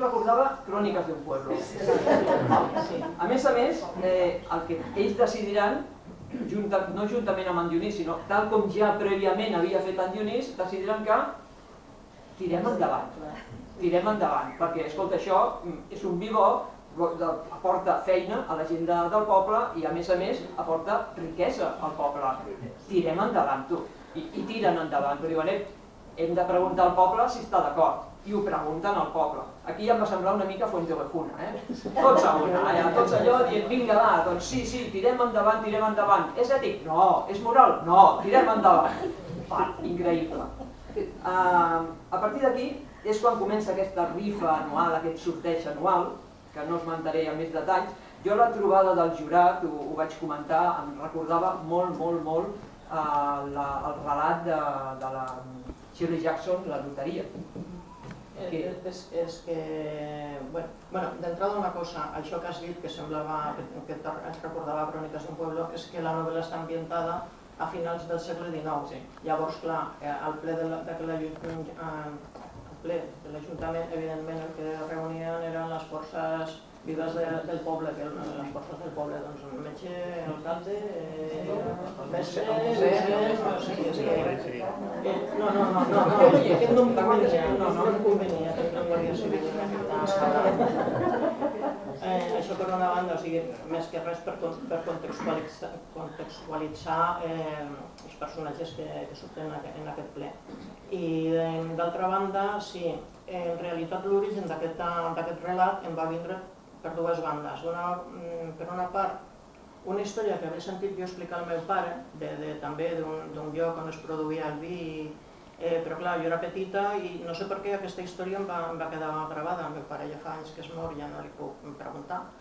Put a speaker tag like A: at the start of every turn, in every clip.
A: recordava Cròniques d'un pueblo. A més, el que ells decidiran, no juntament amb en Dionís, sinó tal com ja prèviament havia fet en Dionís, decidiran que tirem endavant, perquè, escolta, això és un vi bo, aporta feina a la gent del poble i, a més, aporta riquesa al poble. Tirem endavant, tu. I tiren endavant, però diuen, hem de preguntar al poble si està d'acord. I ho pregunten al poble. Aquí ja em va semblar una mica Fuenteovejuna, Tots a una, tots allò dient, vinga, va, doncs sí, tirem endavant. És ètic? No. És moral? No. Tirem endavant. Increïble. A partir d'aquí és quan comença aquesta rifa anual, aquest sorteig anual, que no esmentaré amb més detalls. Jo la trobada del jurat, ho vaig comentar, em recordava molt el relat de la Shirley Jackson, La loteria.
B: És que, bueno, d'entrada una cosa, això que has dit, que semblava que et recordava Cròniques d'un pueblo, és que la novel·la està ambientada a finals del segle XIX. Llavors, clar, al ple de l'Ajuntament, evidentment, el que reunien eren les forces vives del poble, que les forces del poble, doncs el metge, l'alcalde, mestre, aquest no em convenia, que no Guàrdia Civil en aquesta sala. Això per una banda, o sigui, més que res per contextualitzar els personatges que surten en aquest ple. I d'altra banda, sí, en realitat l'origen d'aquest relat em va vindre per dues bandes. Per una part, una història que havia sentit jo explicar al meu pare, també d'un lloc on es produïa el vi, però clar, jo era petita i no sé per què aquesta història em va quedar gravada. El meu pare ja fa anys que es mor, ja no li puc preguntar,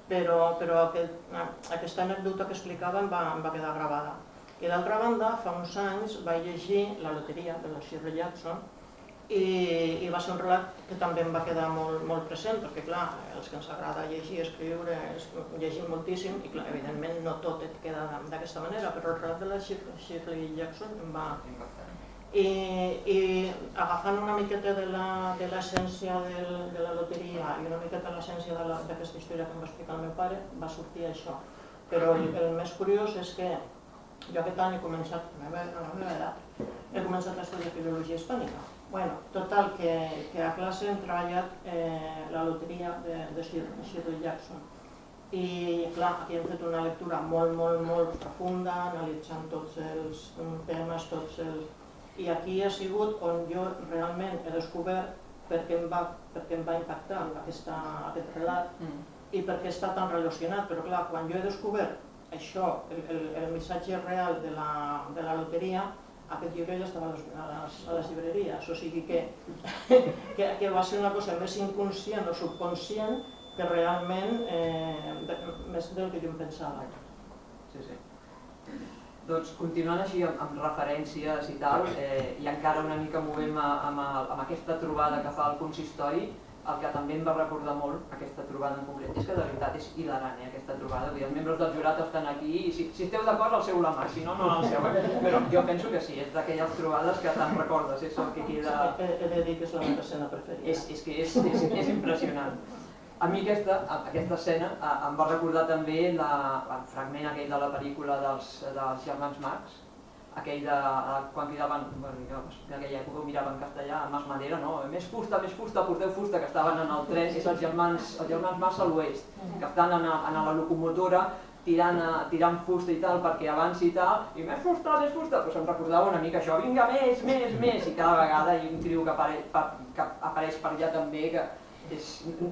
B: però aquesta anècdota que explicava em va quedar gravada. I d'altra banda, fa uns anys vaig llegir La loteria, de la Shirley Jackson, i va ser un relat que també em va quedar molt present, perquè clar, els que ens agrada llegir, escriure, llegim moltíssim, i clar, evidentment no tot et queda d'aquesta manera, però el relat de la Shirley Jackson em va... I agafant una miqueta de l'essència de la loteria i una miqueta de l'essència d'aquesta història que em va explicar el meu pare, va sortir això. Però el més curiós és que jo aquest any he començat, a la meva edat, he començat a estudiar filologia hispànica. Bueno, total, que a classe hem treballat la loteria de Shirley Jackson. I clar, aquí hem fet una lectura molt profunda, analitzant tots els temes, I aquí ha sigut on jo realment he descobert per què em va impactar aquest relat i per què està tan relacionat. Però clar, quan jo he descobert això, el missatge real de la loteria, aquest llibre ja estava a les llibreries, o sigui que va ser una cosa més inconscient o subconscient que realment més del que jo em pensava.
A: Sí. Doncs continuant així amb referències i tal, i encara una mica movem amb aquesta trobada que fa el consistori, el que també em va recordar molt aquesta trobada en concret és que de veritat és hilarant aquesta trobada, vull dir, els membres del jurat estan aquí i si esteu d'acord alceu la mà, si no, no alceu, però jo penso que sí, és d'aquelles trobades que te'n recordes, és el que queda...
B: He de dir que és la meva escena preferida.
A: És que és impressionant. A mi aquesta escena em va recordar també el fragment aquell de la pel·lícula dels germans Marx, aquell de quan cridaven, en aquella època ho mirava en castellà, en Mas Madera, no? Més fusta, porteu fusta, que estaven en el tren, és els germans Marx a l'oest, que estan en la locomotora tirant fusta i tal perquè avanci i tal, i més fusta, doncs em recordava una mica això, vinga, més, i cada vegada hi ha un trio que apareix per allà també, que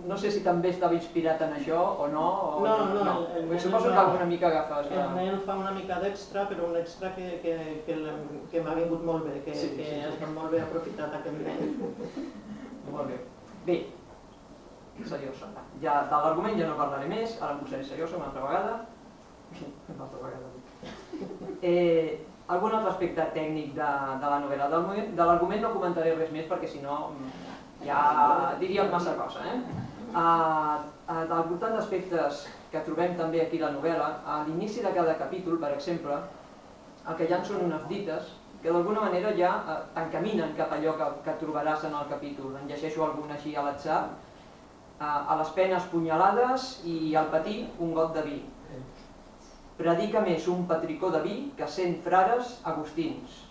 A: no sé si també estava inspirat en això o no.
B: No.
A: Suposo que alguna mica agafes.
B: El nen fa una mica d'extra, però un extra que m'ha vingut molt bé, que ha estat molt bé aprofitat aquest nen.
A: Molt bé. Bé, seriosa. De l'argument ja no parlaré més, ara em posaré seriosa una altra vegada. Algun altre aspecte tècnic de la novel·la. De l'argument no comentaré res més perquè si no... ja diríem massa cosa. Al voltant d'aspectes que trobem també aquí a la novel·la, a l'inici de cada capítol, per exemple, el que hi ha són unes dites que d'alguna manera ja t'encaminen cap a allò que trobaràs en el capítol. En llegeixo alguna així a l'atzar A les penes punyalades i al patir un got de vi. Predica més un petricó de vi que 100 frares agustins.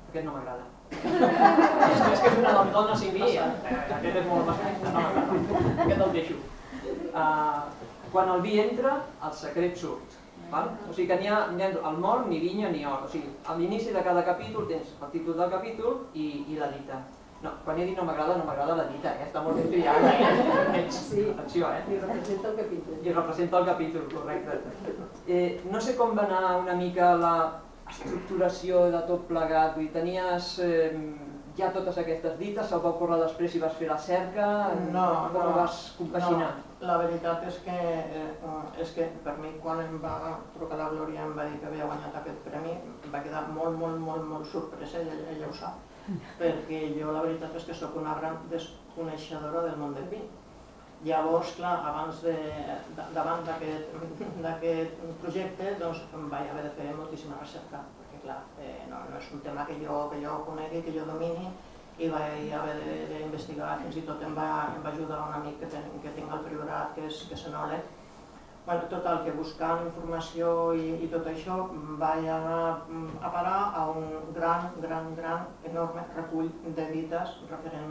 A: Aquest no m'agrada. És que és una dona sin vi. Aquest és molt masculí. No m'agrada. Aquest el deixo. Quan el vi entra, el secret surt. O sigui que n'hi ha el mort, ni vinya ni or. O sigui, a l'inici de cada capítol tens el títol del capítol i la dita. No, quan he dit no m'agrada la dita, està molt ben triada. Atenció,
C: I representa el capítol.
A: I representa el capítol, correcte. No sé com va anar una mica l'estructuració de tot plegat, vull dir, tenies ja totes aquestes dites, se'l va ocórrer després i vas fer la cerca, com ho vas compaginar?
B: La veritat és que per mi quan em va trucar la Glòria em va dir que havia guanyat aquest premi, em va quedar molt sorpresa, ella ho sap. Perquè jo la veritat és que sóc una gran desconeixedora del món del vi. Llavors, clar, davant d'aquest projecte em vaig haver de fer moltíssima recerca, perquè clar, no és un tema que jo conegui, que jo domini, i vaig haver d'investigar, fins i tot em va ajudar un amic que tinc al Priorat, que és enòleg. Total, que buscant informació i tot això vaig anar a parar a un gran, enorme recull de dites referent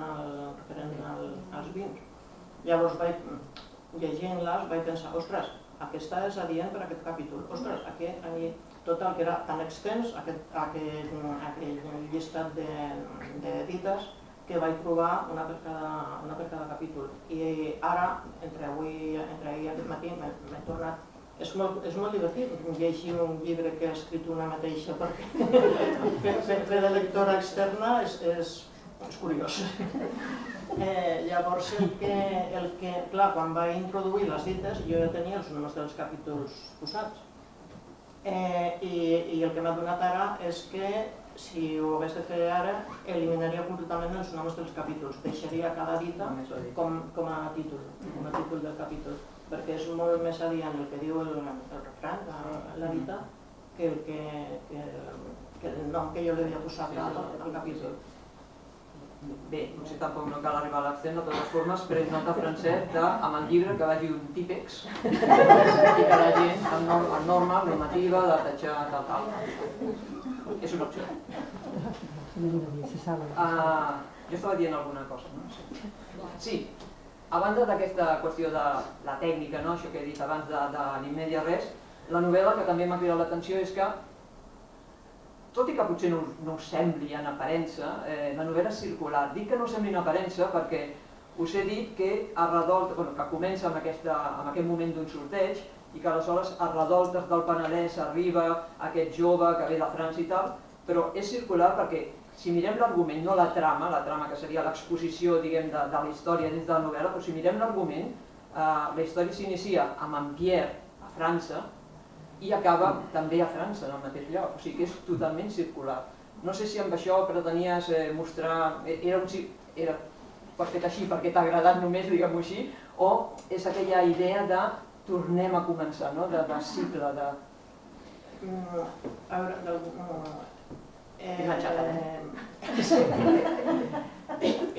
B: als vins. Llavors, llegint-les, vaig pensar, ostres, aquesta és adient per aquest capítol. Ostres, total, que era tan extens aquell llistat de dites que vaig trobar una per cada capítol. I ara, entre ahir i aquest matí, m'he tornat... És molt divertit llegir un llibre que ha escrit una mateixa, perquè fer de lectora externa és curiós. Llavors, clar, quan vaig introduir les dites, jo ja tenia els noms dels capítols posats. I el que m'ha donat ara és que, si ho hagués de fer ara, eliminaria completament els noms dels capítols. Deixaria cada dita com a títol del capítol, perquè és molt més adient el que diu el refrany, la dita, que el nom que jo li havia posat al capítol.
A: Bé, no sé tampoc no cal arribar a l'extrem, de totes formes, prenc nota, Francesc, amb el llibre que vagi un típex i que la gent, amb norma, normativa, de tatxar, tal. És una opció. Jo estava dient alguna cosa, no? Sí, a banda d'aquesta qüestió de la tècnica, això que he dit abans de l'Immèdia Res, la novel·la que també m'ha cridat l'atenció és que, tot i que potser no us sembli en aparença, la novel·la és circular. Dic que no us sembli en aparença perquè us he dit que comença amb aquest moment d'un sorteig i que aleshores a Redoltes del Penedès arriba aquest jove que ve de França i tal, però és circular perquè si mirem l'argument, no la trama que seria l'exposició de la història dins de la novel·la, però si mirem l'argument, la història s'inicia amb en Pierre a França i acaba també a França, en el mateix lloc, o sigui que és totalment circular. No sé si amb això pretenies mostrar, era fet així perquè t'ha agradat només, diguem-ho així, o és aquella idea de tornem a començar, de cicle, de...
B: A veure,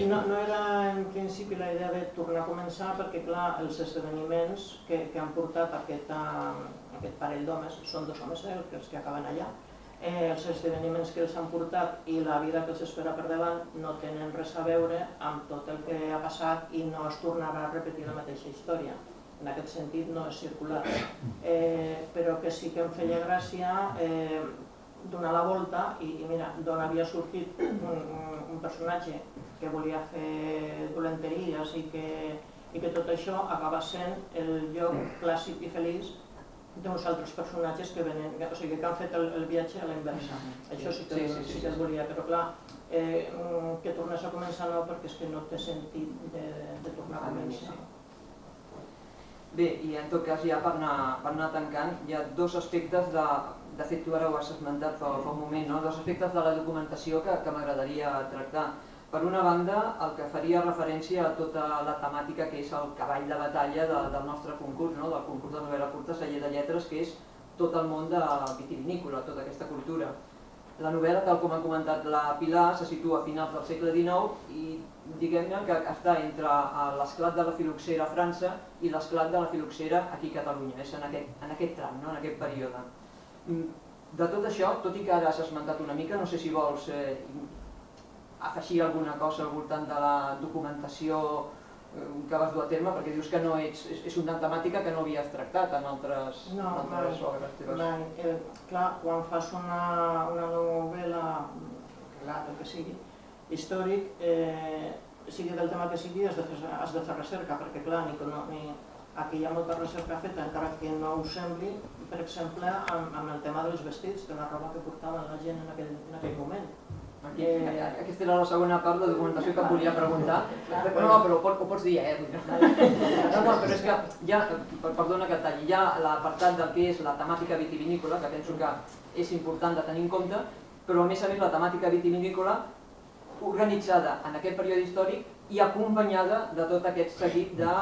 B: no era en principi la idea de tornar a començar perquè, clar, els esdeveniments que han portat aquest parell d'homes, són dos homes els que acaben allà, els esdeveniments que els han portat i la vida que els espera per davant no tenen res a veure amb tot el que ha passat i no es tornarà a repetir la mateixa història. En aquest sentit no és circular, però que sí que em feia gràcia donar la volta i mira, d'on havia sortit un personatge que volia fer dolenteries i que tot això acaba sent el lloc clàssic i feliç d'uns altres personatges que han fet el viatge a la inversa. Això sí que es volia, però clar, que tornés a començar no, perquè és que no té sentit de tornar a començar.
A: Bé, i en tot cas ja per anar tancant, hi ha dos aspectes de fet tu ara ho has esmentat fa un moment, dos aspectes de la documentació que m'agradaria tractar. Per una banda, el que faria referència a tota la temàtica que és el cavall de batalla del nostre concurs, del concurs de novel·la curta Celler de Lletres, que és tot el món vitivinícola, tota aquesta cultura. La novel·la, tal com ha comentat la Pilar, se situa a finals del segle XIX i diguem-ne que està entre l'esclat de la filoxera a França i l'esclat de la filoxera aquí a Catalunya, és en aquest tram, en aquest període. De tot això, tot i que ara has esmentat una mica, no sé si vols afegir alguna cosa al voltant de la documentació que vas dur a terme, perquè dius que no és una temàtica que no havies tractat en altres obres teves.
B: Clar, quan fas una novel·la, relat, el que sigui, històric, sigui del tema que sigui, has de fer recerca, perquè clar, aquí hi ha molta recerca feta, encara que no ho sembli, per exemple, amb el tema dels vestits, de la roba que portaven la gent en aquell moment.
A: Aquesta era la segona part de documentació que et volia preguntar. No, però ho pots dir, No, però és que ja, perdona que et talli, hi ha l'apartat del que és la temàtica vitivinícola, que penso que és important de tenir en compte, però a més la temàtica vitivinícola organitzada en aquest període històric i acompanyada de tot aquest seguit de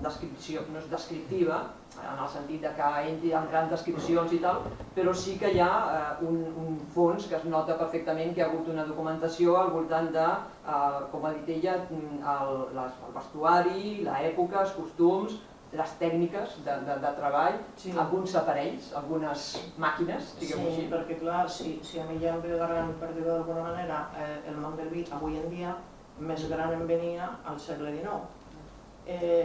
A: descripció, no és descriptiva, en el sentit que entri en grans descripcions i tal, però sí que hi ha un fons que es nota perfectament que hi ha hagut una documentació al voltant de, com ha dit ella, el vestuari, l'època, els costums, les tècniques de treball, alguns aparells, algunes màquines, diguem-ho així.
B: Sí, perquè clar, si a mi ja em ve gran, per dir-ho d'alguna manera, el món del vi avui en dia més gran em venia al segle XIX.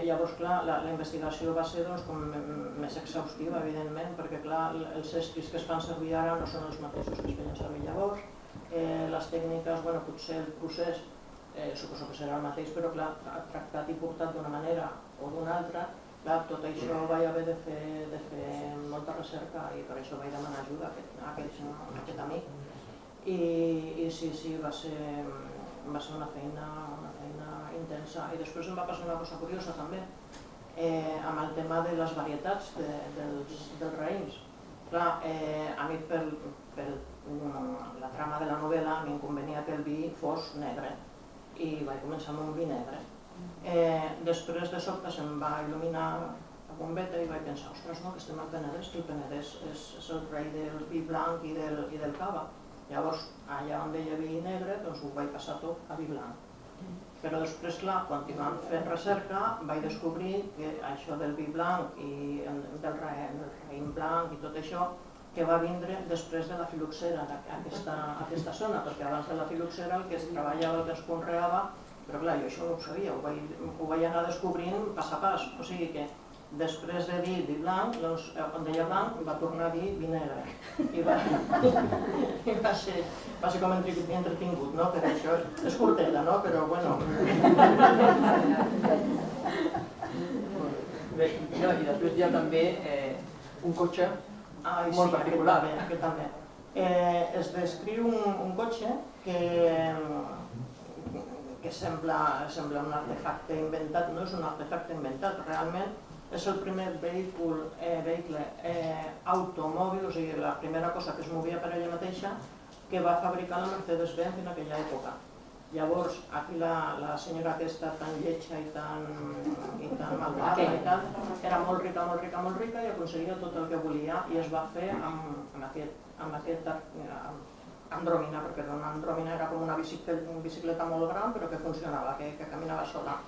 B: Llavors, clar, la investigació va ser més exhaustiva, evidentment, perquè clar, els estris que es fan servir ara no són els mateixos que es feien servir llavors. Les tècniques, potser el procés, suposo que serà el mateix, però clar, tractat i portat d'una manera o d'una altra, tot això vaig haver de fer molta recerca i per això vaig demanar ajuda a aquest amic. I sí, va ser una feina intensa. I després em va passar una cosa curiosa també, amb el tema de les varietats dels raïms. Clar, a mi per la trama de la novel·la em convenia que el vi fos negre i vaig començar amb un vi negre. Després de sobte se'm va il·luminar la bombeta i vaig pensar, ostres, no, que estem al Penedès, que el Penedès és el rei del vi blanc i del cava. Llavors, allà on deia vi negre, doncs ho vaig passar tot a vi blanc. Però després, clar, continuant fent recerca, vaig descobrir que això del vi blanc i del raïm blanc i tot això, que va vindre després de la filoxera, aquesta zona, perquè abans de la filoxera el que es treballava, el que es conreava, però clar, jo això no ho sabia, ho vaig anar descobrint pas a pas, o sigui que després de dir vi blanc, on deia blanc, va tornar a dir vi negre. I va ser com entretingut, no? Per això és curteta, no? Però bueno...
A: I després hi ha també un cotxe molt particular.
B: Aquest també. Es descriu un cotxe que sembla un artefacte inventat, no és un artefacte inventat, realment és el primer vehicle automòbil, o sigui, la primera cosa que es movia per ella mateixa, que va fabricar la Mercedes-Benz en aquella època. Llavors, aquí la senyora aquesta tan lletja i tan malvada i tal, era molt rica i aconseguia tot el que volia i es va fer amb aquest andròmina, perquè una andròmina era com una bicicleta molt gran però que funcionava, que caminava sola.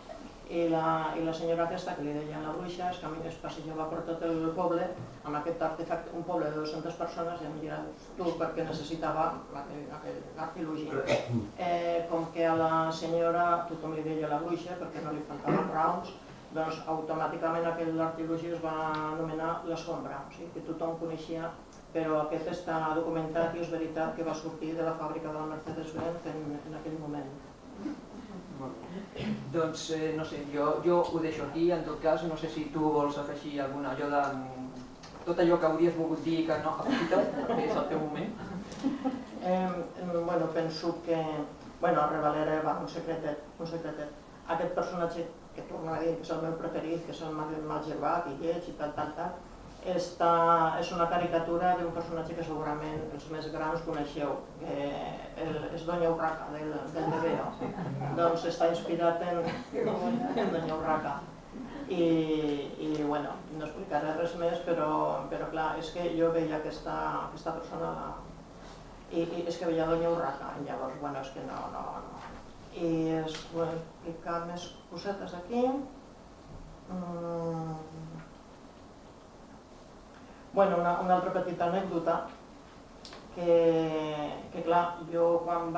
B: I la senyora aquesta, que li deien la bruixa, es passejava per tot el poble amb aquest artefacte, un poble de 200 persones, i em dirà tu perquè necessitava aquell artilugi. Com que a la senyora tothom li deia la bruixa perquè no li faltaven raons, doncs automàticament aquell artilugi es va anomenar l'escombra, o sigui que tothom coneixia, però aquest està documentat i és veritat que va sortir de la fàbrica de la Mercedes-Benz en aquell moment.
A: Doncs, no sé, jo ho deixo aquí, en tot cas, no sé si tu vols afegir alguna allò de... tot allò que hauries volgut dir que no, aprofita, perquè és el teu moment.
B: Bueno, penso que... Bueno, revelaré un secretet. Aquest personatge, que torno a dir que és el meu preferit, que és el malgerbat i lleig i tal, és una caricatura d'un personatge que segurament els més grans coneixeu, que és Doña Urraca, del TVO. Doncs està inspirat en Doña Urraca. I bueno, no explicaré res més, però clar, és que jo veia aquesta persona I és que veia Doña Urraca, llavors, bueno, és que no. I es puc explicar més cosetes aquí. Bueno, una altra petita anècdota, que clar, jo quan em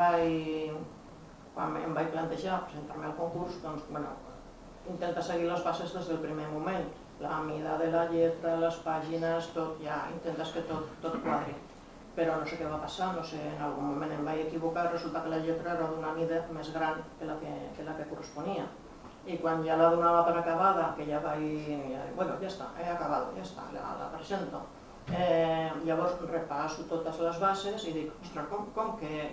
B: vaig plantejar presentar-me al concurs, doncs, bueno, intenta seguir les bases des del primer moment. La mida de la lletra, les pàgines, tot, ja intentes que tot quadri. Però no sé què va passar, no sé, en algun moment em vaig equivocar i resulta que la lletra era d'una mida més gran que la que corresponia. I quan ja la donava per acabada, que ja bueno, ja està, he acabat, ja està, la presento. Llavors repasso totes les bases i dic, ostres, com que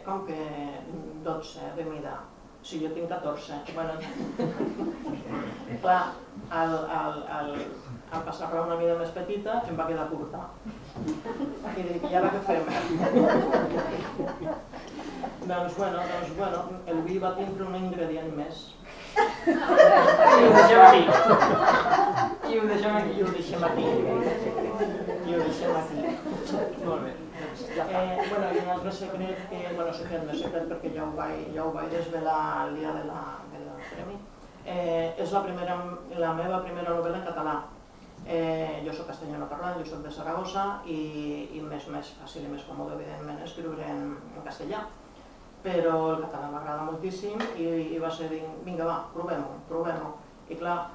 B: 12 de mida? Si jo tinc 14. Bueno, clar, al passar-la una mida més petita em va quedar curta. I dic, i ara què fem? Doncs bueno, el vi va tindre un ingredient més. I ho deixem aquí. Molt bé. Bueno, i un altre secret, no secret perquè ja ho vaig desvelar el dia del premi, és la meva primera novel·la en català. Jo soc castellano parlant, jo soc de Saragossa i més fàcil i més còmode, evidentment, escriure en castellà. Però el català m'agrada moltíssim i va ser dir, vinga va, provem-ho. I clar,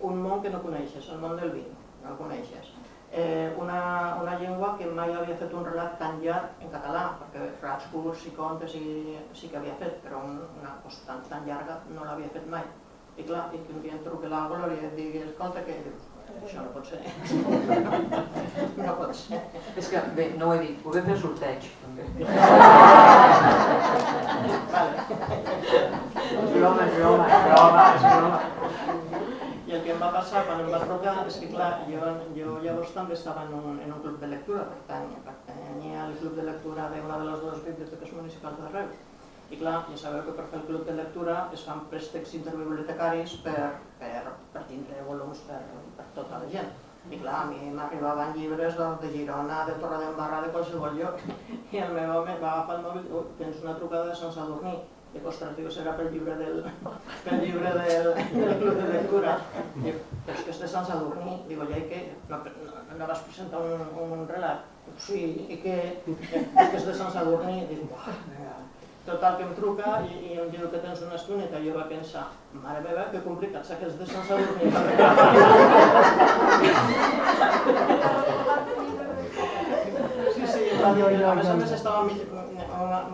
B: un món que no coneixes, el món del vi, no el coneixes. Una llengua que mai havia fet un relat tan llarg en català, perquè relats curts i contes sí que havia fet, però una cosa tan llarga no l'havia fet mai. I clar, i que un dia em truqui la Glòria i et digui, escolta, què dius? Això no pot ser. No pot ser.
A: És que, bé, no ho he dit, ho vam fer sorteig, també. És broma.
B: I el que em va passar quan em va trucar és que, clar, jo llavors també estava en un club de lectura, pertanyia al club de lectura d'una de les dues biblioteques municipals de Reus. I clar, ja sabeu que per fer el club de lectura es fan préstecs interbibliotecaris per tindre volums per tota la gent. I clar, a mi m'arribaven llibres de Girona, de Torredembarra, de qualsevol lloc. I el meu home va agafar el mòbil, tens una trucada de Sant Sadurní. Dic, ostres, serà pel llibre del club de lectura. Dic, però és que és de Sant Sadurní. Dic, ja, i què? No vas presentar un relat? Dic, sí, i què? És que és de Sant Sadurní. Dic, total, que em truca i em diu que tens una estoneta i jo vaig pensar, mare meva, que complicats aquests de Sant Sadurní. Sí, a més estava en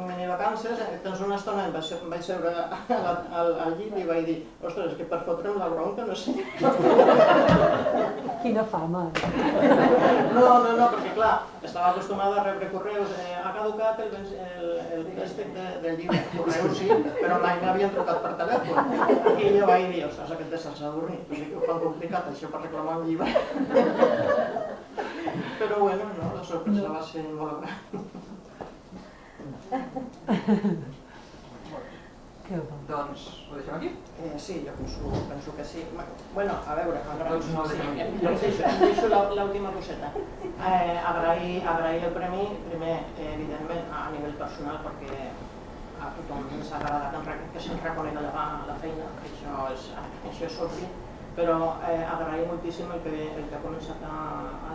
B: minivacances, tens una estona, em vaig seure al llit i vaig dir, ostres, és que per fotre'm la bronca, no sé.
C: Quina fama.
B: No, perquè clar, estava acostumada a rebre correus, ha caducat el préstec del llibre, correus sí, però mai m'havien trucat per telèfon. I jo vaig dir, ostres, aquest de Sant Sadurní, no sé que ho fan complicat, això per reclamar un llibre. Però bueno, la sorpresa va ser molt gran.
A: Doncs, ho deixem aquí?
B: Sí, jo penso que sí. Bueno, a veure,
A: Doncs no ho deixem aquí.
B: em deixo l'última coseta. Agrair el premi, primer, evidentment, a nivell personal, perquè a tothom ens agrada que se'ns reconegui la feina, això és obvi, però agrair moltíssim el que ha començat a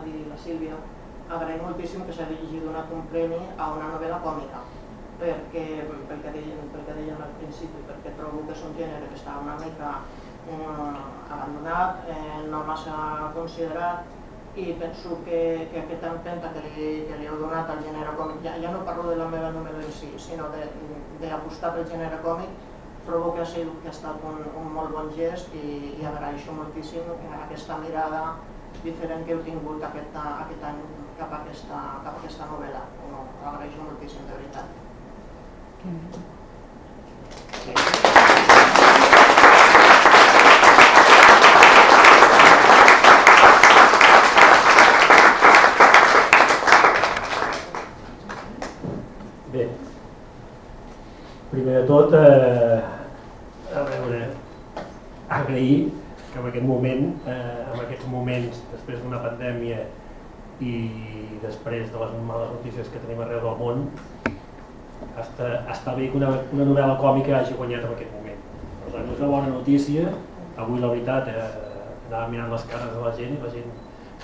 B: dir la Sílvia, agrair moltíssim que s'hagi donat un premi a una novel·la còmica, pel que dèiem al principi, perquè trobo que és un gènere que està una mica abandonat, no massa considerat, i penso que aquesta empenta que li heu donat al gènere còmic, ja no parlo de la meva novel·la en si, sinó d'apostar pel gènere còmic, trobo que ha estat un molt bon gest i agraeixo moltíssim aquesta mirada diferent que heu tingut aquest any cap a aquesta novel·la. Ho agraeixo moltíssim, de veritat.
D: Bé, primer de tot, agrair que en aquest moment, en aquests moments, després d'una pandèmia
C: i després de les males notícies que tenim arreu del món, està bé que una novel·la còmica hagi guanyat en aquest moment. Per tant, és una bona notícia. Avui, la veritat, anava mirant les cares de la gent i la gent,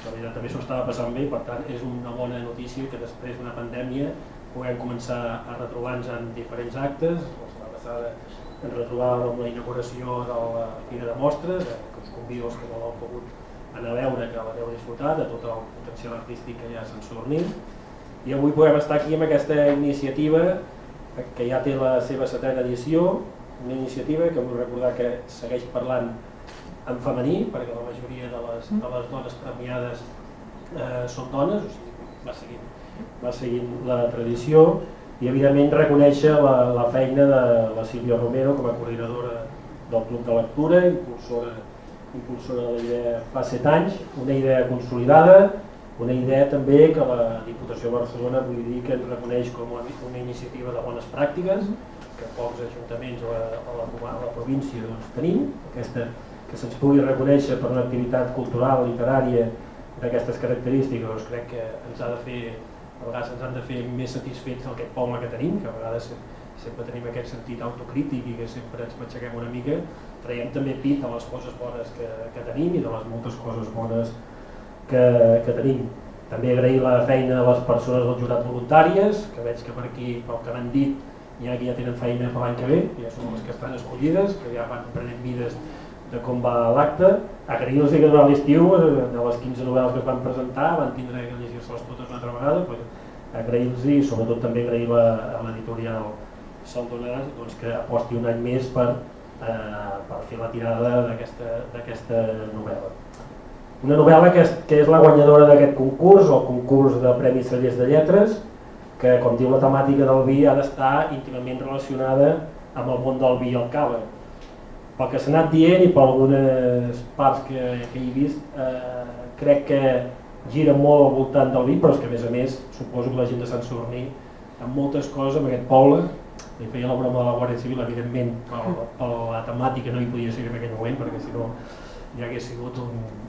C: la veritat, també s'ho estava passant bé. Per tant, és una bona notícia que després d'una pandèmia puguem començar a retrobar-nos en diferents actes. La setmana passada ens retrobàvem amb la inauguració de la Fira de Mostres, que us convido els que no l'heu pogut anar a veure, que l'heu disfrutat, de tot el potencial artístic que hi ha a Sant Sadurní. I avui podem estar aquí amb aquesta iniciativa que ja té la seva 7ª edició, una iniciativa que vull recordar que segueix parlant en femení, perquè la majoria de les dones premiades són dones, o sigui, va seguint la tradició, i evidentment reconèixer la feina de la Sílvia Romero com a coordinadora del Club de Lectura, impulsora de la idea fa 7 anys, una idea consolidada, una idea també que la Diputació de Barcelona vull dir que ens reconeix com una iniciativa de bones pràctiques, que pocs ajuntaments a la província tenim, que se'ns pugui reconèixer per una activitat cultural, literària d'aquestes característiques, crec que ens ha de fer, a vegades ens han de fer més satisfets d'aquest poble que tenim, que a vegades sempre tenim aquest sentit autocrític i que sempre ens matxaquem una mica, traiem també pit a les coses bones que tenim i de les moltes coses bones que tenim. També agrair la feina de les persones del jurat voluntàries, que veig que per aquí, pel que m'han dit, hi ha que ja tenen feina per l'any que ve, ja són les que estan escollides, que ja van prenent mides de com va l'acte. Agrair-los que durant l'estiu, de les 15 novel·les que es van presentar, van tindre que llegir-se-les totes una altra vegada. Agrair-los i sobretot també agrair a l'editorial Saldonàs que aposti un any més per fer la tirada d'aquesta novel·la. Una novel·la que és la guanyadora d'aquest concurs, el concurs de Premis Cellers de Lletres, que, com diu la temàtica del vi, ha d'estar íntimament relacionada amb el món del vi i el cava. Pel que s'ha anat dient i per algunes parts que he vist, crec que gira molt al voltant del vi, però és que a més suposo que la gent de Sant Sadurní, amb moltes coses, amb aquest poble, li feia la broma de la Guàrdia Civil, evidentment, per la temàtica no hi podia ser en aquell moment, perquè si no ja hagués sigut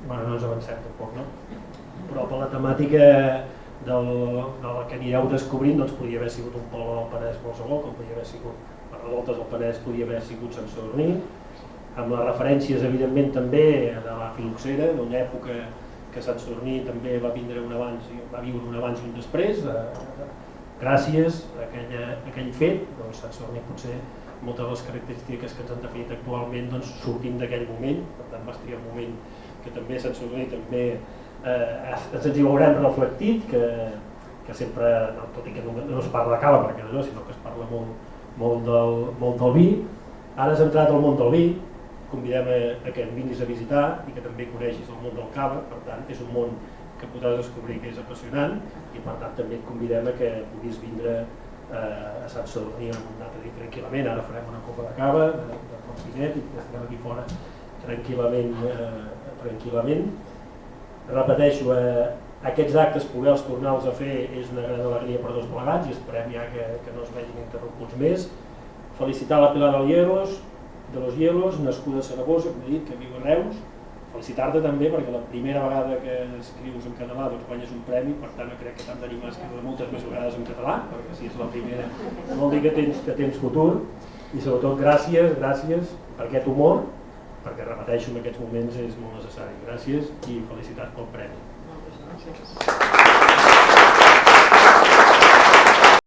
C: bueno, no ens avancem tampoc, no? Però per la temàtica de la que anireu descobrint, doncs podria haver sigut un poble del Penedès qualsevol, com podria haver sigut les Revoltes del Penedès, podria haver sigut Sant Sadurní, amb les referències evidentment també de la filoxera, d'una època que Sant Sadurní també va viure un abans i un després, gràcies a aquell fet, doncs Sant Sadurní potser moltes de les característiques que ens han definit actualment sortim d'aquell moment, per tant va estar un moment que també Sant Sadurní també ens hi veurem reflectit, que sempre, tot i que no es parla de cava perquè no, sinó que es parla molt del vi. Ara has entrat al món del vi, convidem a que em vinguis a visitar i que també coneixis el món del cava, per tant és un món que podràs descobrir que és apassionant i per tant també et convidem a que puguis vindre a Sant Sadurní en un altre dia tranquil·lament. Ara farem una copa de cava de Porcinet i estarem aquí fora tranquil·lament. Repeteixo, aquests actes poder-los tornar-los a fer és una gran alegria per tots plegats i esperem ja que no es vegin interromputs més. Felicitar la Pilar de los Hielos, nascuda a Saragossa, com he dit, que viu a Reus. Felicitar-te també perquè la primera vegada que escrius en català guanyes un premi, per tant crec que t'han d'animar a escriure moltes més vegades en català, perquè si és la primera vol dir que tens futur, i sobretot gràcies per aquest humor, perquè repeteixo en aquests moments és molt necessari. Gràcies i felicitats pel premi.
B: Moltes gràcies.